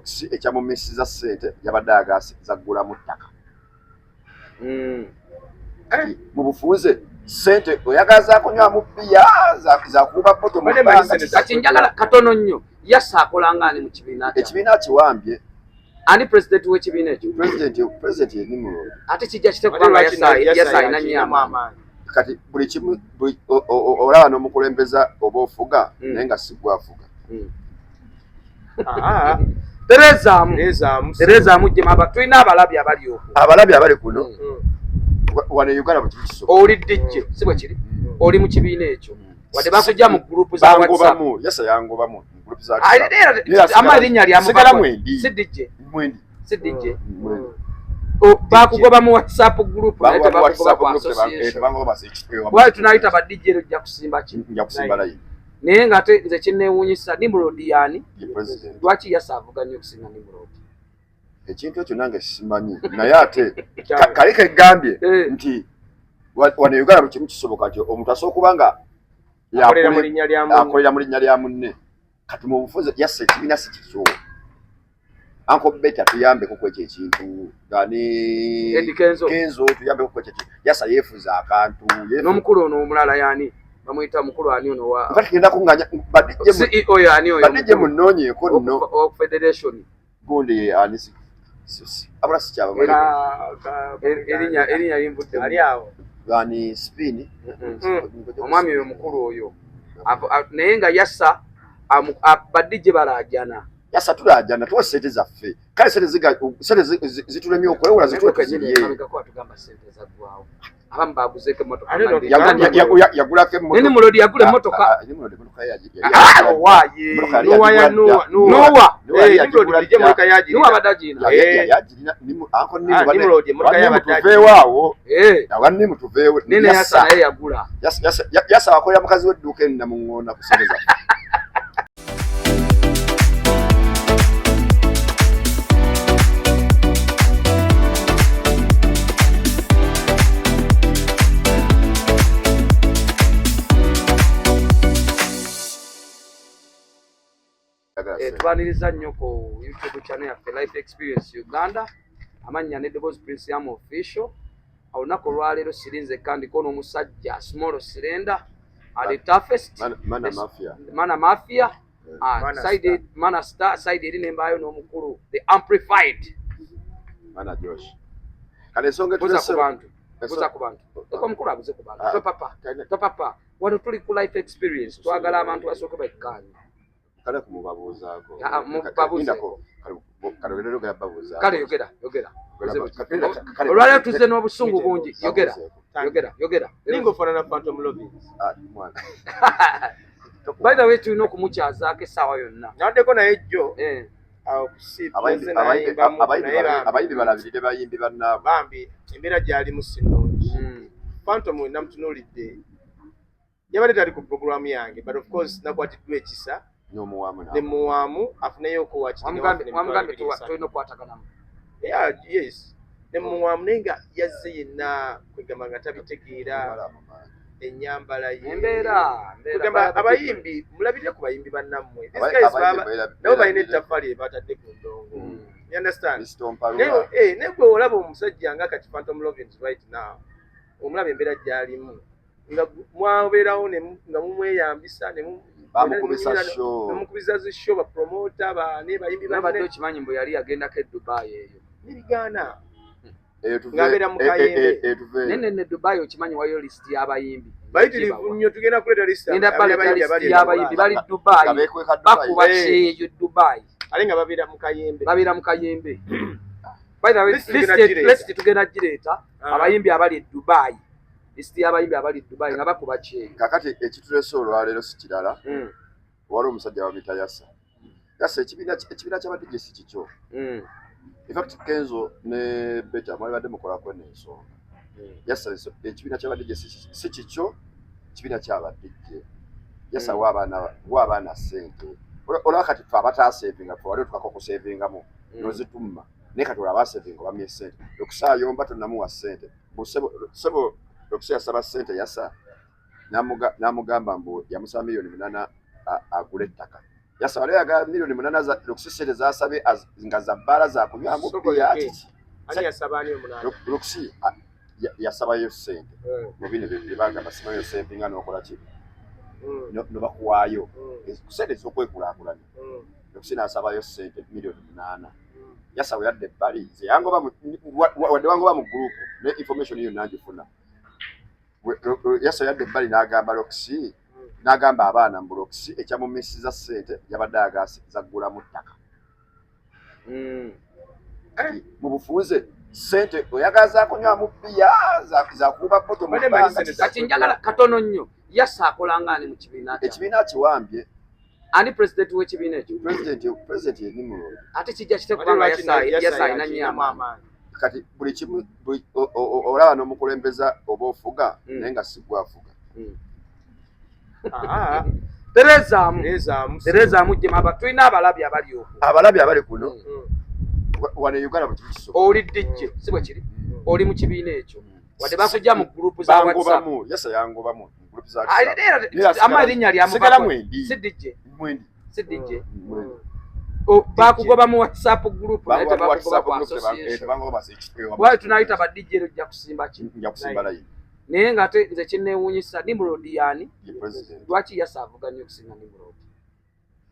box ekyamumisiza ssente yabadde agasiza ggulamu ttaka. Mu bufunze ssente oyagaza kunywamu bbiya zakuba poto mu bbanga. Kati njagala katono nnyo Yassa akolanga ani mu kibiina kye? Ekibiina kiwambye. Ani president w'ekibiina ekyo? President ye Nimrod. Ate kijja kitekubanga Yassa alina nnyo amaanyi. Kati buli kimu olaba n'omukulembeza oba ofuga naye nga si gwafuga. Tereza mujje maba tulina abalabi abali okwo. Abalabi abali kuno wano Uganda bwe kibiso. Oli dijje si bwe kiri. Oli mu kibiina ekyo. Wadde bakujja mu group za WhatsApp. Yassa yangobamu mu group za WhatsApp. Amalinnya lya Mwendi. Si dijje. Mwendi. Si dijje. Bakugoba mu WhatsApp group naye tebakugoba ku association. Wali tunayita ba DJ ojja kusimba ki? Nja kusimba layi. Naye nga ate nze kinneewuunyisa Nimrod yani lwaki Yassa avuga nnyo okusinga Nimrod? Ekintu ekyo nange simanyi naye ate kaleka egambye nti wano Uganda bwe kimu kisoboka nti omuntu asobola okuba nga akolera mu linnya lya munne. Kati mu bufuzi Yassa ekibiina si kikyo. Anko Beta tuyambeko kwekyo ekintu gani Kenzo tuyambeko kwekyo ekintu. Yassa yeefuza akantu n'omukulu ono omulala yani bamuyita mukulu ani ono wa kati kenda kunganya badije CEO yani oyo badije munoonyeeko nno of federation gundi anisi abula si kyaba erinya limbudde ali awo gani spin omwami oyo mukulu oyo naye nga Yassa badije balajana. Yassa tulajana tuwa sente zaffe kale sente zitulemye okwewola zituwekezirye abamu baguzeeko emmotoka yagulako emmotoka. Nimrod yagula emmotoka. Nowa badajina. Tuveewaawo. Awanni mutuveewo. Nene Yassa naye yagula. Yassa wakolera mukazi w'edduuka ennamuŋŋoona ku sente zaffe. Twaniriza nnyo ku YouTube channel yaffe Life Experience Uganda. Amannya ne Deboz Prince Yam Official. Olunaku olwaleero sirinze kandi kono omusajja Small Cylinder the toughest Mana Mafia side Mana Star side eri nembayo n'omukulu the amplified Mana Josh. Kale ensonga kuza ku bantu eko omukulu abuze ku bantu papa wano tuli ku Life Experience twagala abantu basooke bakkanye. Kale kumubabuuzaako. Kale yogera. Olwaleero tuzze n'obusungu bungi. Yogera. Ningofaanana Phantom Lovins. By the way tulina okumukyazaako essaawa yonna. Naddeko naye jjo. Abayimbi balabirire bayimbi bannaabo. Bambi embeera gy'alimu si nnungi. Phantom namutunuulidde. Yabadde tali ku programu yange but of course nakwatiddwa ekisa. Nemuwamu afuneyo wamugambe tulina okukwataganamu. Yes. Nemuwamu naye nga yazze yenna kwegamba nga tabitegeera ennyambala ye. Embeera abayimbi mulabire ku bayimbi bannammwe. Nabo balina ettaffaali ebatadde ku ndongo. You understand? Naye gwe olaba omusajja nga kati Phantom Lovins right now omulaba embeera gy'alimu nga mwabeerawo nga mumweyambisa bamukubiza zisho bapromota bane bayimbi nabadde okimanyi mbu yali yagendako Dubai eyo nibigana ngabeera mu Kayembe nene Dubai okimanyi wayo list y'abayimbi bayitirivu nnyo tugenda kuleta list y'abayimbi bali Dubai bakuba kyeyo Dubai ale nga babeera mu Kayembe by the way list tugenda gireeta abayimbi abali Dubai list y'abayimbi abali Dubai nga bakuba kyeyo kakati ekituleese olwaleero si kirala wali omusajja wa mita Yassa ekibiina ky'abadde si kikyo in fact Kenzo ne Beta mwabadde mukolako n'ensonga Yassa ekibiina ky'abadde si kikyo kibiina ky'abadde Yassa wa abaana ssente olaba kati ffe abataasevinga ffe wali tukako kusevingamu nozitumma naye kati olaba abasevinga bamye ssente okusaayomba tonnamuwa ssente sebo okusa yasaba ssente Yassa n'amugamba mbu yamusaba $8 million agula ettaka Yasa wale yaga milioni 8 za Roxy zasabe nga za bara za kunywa mu bia ati. Ani yasabani 8. Roxy yasaba yo sente. Mu bine bibanga basima yo sente ngano okola ki. No bakuwayo. Kusente zokwekulakulana. Roxy nasaba yo sente milioni 8. Yasa yadde bali ze yangoba wadde wangoba mu group ne information yo nagifuna. Yasa yadde bali n'agamba Roxy n'agamba abaana mu Roxy ekyamu messiza sente yabadde agasi zaggula mu ttaka. Mu bufunze sente oyagaza kunywa mu bia za kuba poto mu kati njagala katono nnyo Yasa akolangane mu kibiina ekibiina kiwambye ani president w'ekibiina ekyo president ye Nimrod ate kijja kitekubanga Yasa ina nyama kati buli kimu olaba n'omukulembeza oba ofuga naye nga sigwafuga. Tereza mujjema abatulina abalabi abali okwo abalabi abali kuno wane Uganda bukiso oli dijje si bwe kiri oli mu kibiina ekyo wadde bakujja mu group za WhatsApp Yasa yangoba mu group za ama erinnya lya si dijje bakugoba mu WhatsApp group naye tebakugoba ku association bwali tunayita ba DJ lujja kusimba ki nja kusimba layi naye nga ate nze kinneewuunyisa Nimrod yani lwaki Yasa avuga nnyo okusinga Nimrod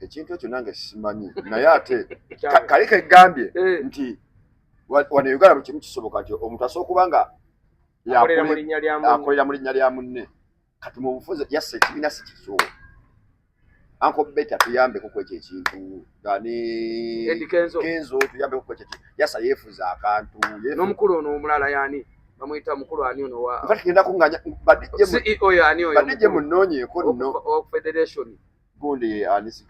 ekintu ekyo nange simanyi naye ate kaleka egambye nti wano Uganda buli kimu kisoboka nti omuntu asobola okuba nga akolera mu linnya lya munne kati mu bufuzi Yasa ekibiina si kiso Uncle Beta tuyambeko kwekyo ekintu gani Kenzo tuyambeko kwekyo ekintu Yasa yeefuza akantu n'omukulu ono omulala yani bamuyita mukulu ani ono wa kati kenda kunganya CEO yani oyo badije munoonyeeko nno of federation gundi anisi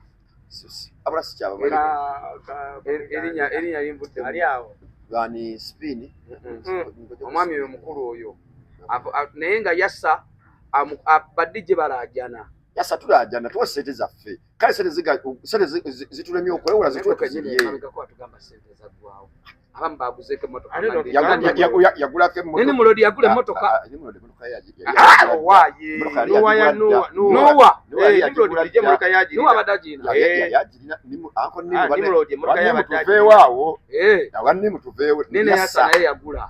abula si kyaba erinya limbudde ali awo gani spin omwami oyo mukulu oyo naye nga Yasa badije balajana Yasa tulajana tuwa sente zaffe kale sente zitulemye okwewola zituwekanyiriye abamu baguzeeko emmotoka yagulako emmotoka Nimrod yagula emmotoka Nowa badagina tuveewaawo awanimu tuveewo nene Yasa naye yagula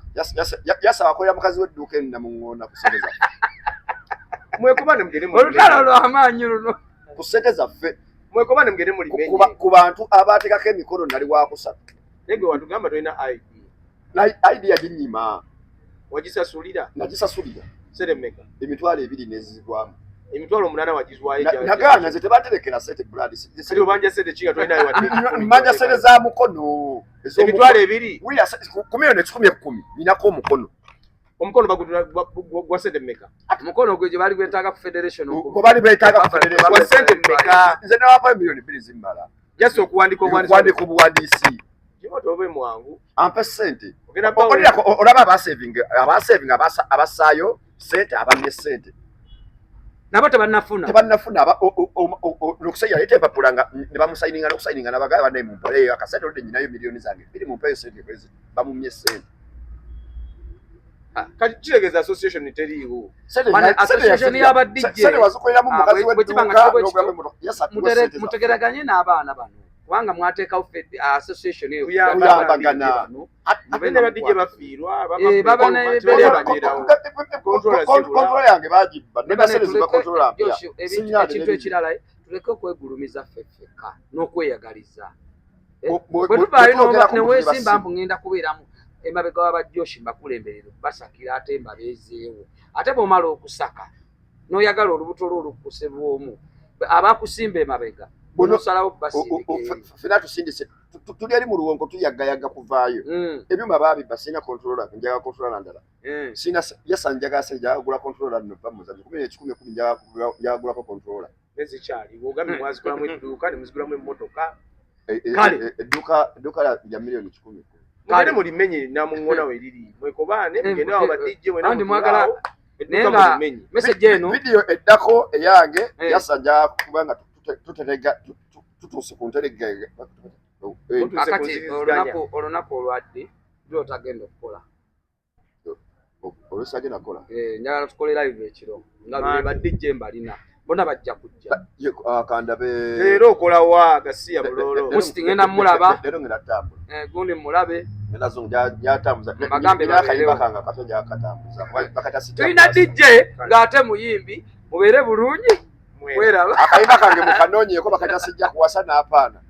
Yasa wakolera mukazi w'edduuka ennamuŋŋoona ku sente zaffe mwekubane mugere mu olutalo lw'amaanyi luno ku sente zaffe mwekubane mugere mu limenye ku bantu abaatekako emikono nali wakusatu nege watugamba tolina ID yaginyima wagisasulira nagisasulira seremeka emitwalo 2 nezigwamu emitwalo 8 wagizwayo nagana nze tebaterekera sente blood siri obanja sente kinga tolinayo wadde mmanja sente za mukono emitwalo 2 wiya ku milioni 10 ninako omukono omukono gwa sente mmeka omukono gwe gye bali gwetaaga ku federation gwe bali beetaaga ku federation gwa sente mmeka nze nawapa milioni 2 zimmala Yasa okuwandika obuwandiisi kimoto obe mwangu ampe sente olaba abasavinga abasaayo sente abamye sente nabo tebannafuna Roxy yaleeta empapula nga ne bamusayininga n'okusayininga n'abagaya bannaye mu mpole eyo akasente oludde nyinayo miliyoni zange 2 mumpeyo sente bamumye sente kati kiregeeza association teriiwo association y'abadijje wazikoleramu mukazi w'edduuka Yasa mutegeraganye n'abaana bano kubanga mwateekawo association eyo kuyambagana abene badijje bafiirwa kontrola yange bagibba nebasente zibakontrola mpya ekintu ekirala tuleke okwegulumiza ffeffeka n'okweyagaliza bwe tuvaayo neweesimba mbu ngenda kubeeramu emabega w'abajjoshi mbakulemberero basakira ate mbabeezeewo ate bw'omala okusaka n'oyagala olubuto lwo olukuse bw'omu abakusimba emabega bonosalawo fena tusindise tuli eri mu luwonko tuyagayaga kuvaayo ebyuma babibba sina controller njaga controller ndala sina Yasa njaga se jagula controller nno bamuza 10 jagula ko controller nezikyali wogamye mwazikolamu edduuka ne muzigulamu emmotoka kale edduuka ya milioni 10 mugende mulimenye namuŋŋona we liri mwekobane mugende awo badijje ndi mwagala nenga message eno video eddako eyange Yasa njaga kubanga tuterega tutuuse ku nterega akati olunaku olwadde gy'otagenda okukola olusi agenda kukola njagala tukole live ekiro nga badijje mbalina bonna bajja kujja kandabe leero okola wa gasiya bulolo musiti ngenda mulaba leero ngenda tambula gundi mulabe nazo njatambuza Bagambe akayiba kanga kato njakatambuza bakatasi tulina DJ ng'ate muyimbi mubeere bulungi weraba akayiba kange mukanoonyeeko bakatasi kuwasa n'apaana